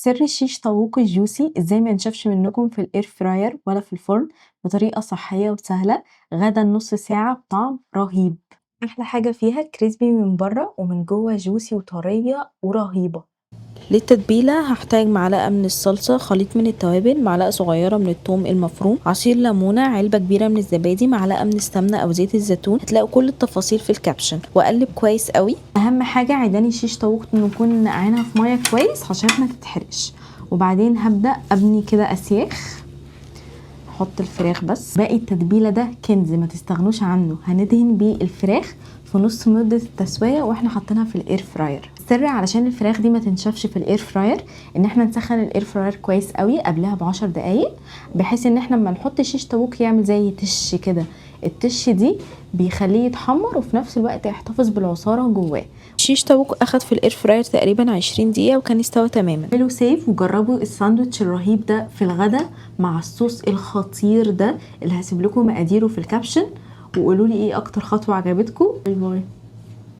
سر الشيش طاووق الجوسي ازاي ما ينشفش منكم في الاير فراير ولا في الفرن بطريقه صحيه وسهله. غدا نص ساعه بطعم رهيب. احلى حاجه فيها كريسبي من بره ومن جوه جوسي وطريه ورهيبه. للتتبيلة هحتاج معلقة من الصلصة، خليط من التوابل، معلقة صغيرة من الثوم المفروم، عصير ليمونة، علبة كبيرة من الزبادي، معلقة من السمنة أو زيت الزيتون. هتلاقوا كل التفاصيل في الكابشن، وأقلب كويس قوي. اهم حاجه عيدان الشيش طاووق نكون نقعينها في ميه كويس عشان ما تتحرقش. وبعدين هبدا ابني كده اسياخ. احط الفراخ بس. باقي التتبيله ده كنز ما تستغنوش عنه. هندهن بيه الفراخ في نص مده التسويه واحنا حاطينها في الاير فراير. السر علشان الفراخ دي ما تنشفش في الاير فراير ان احنا نسخن الاير فراير كويس قوي قبلها ب10 دقايق، بحيث ان احنا لما نحط شيش طاووق يعمل زي تش كده. التش دي بيخليه يتحمر وفي نفس الوقت يحتفظ بالعصاره جواه. شيش طاووق اخد في الاير فراير تقريبا 20 دقيقة وكان استوى تماما. اعملوا سيف وجربوا الساندوتش الرهيب ده في الغدا مع الصوص الخطير ده اللي هسيب لكم مقاديره في الكابشن، وقولوا لي ايه اكتر خطوه عجبتكم. باي باي.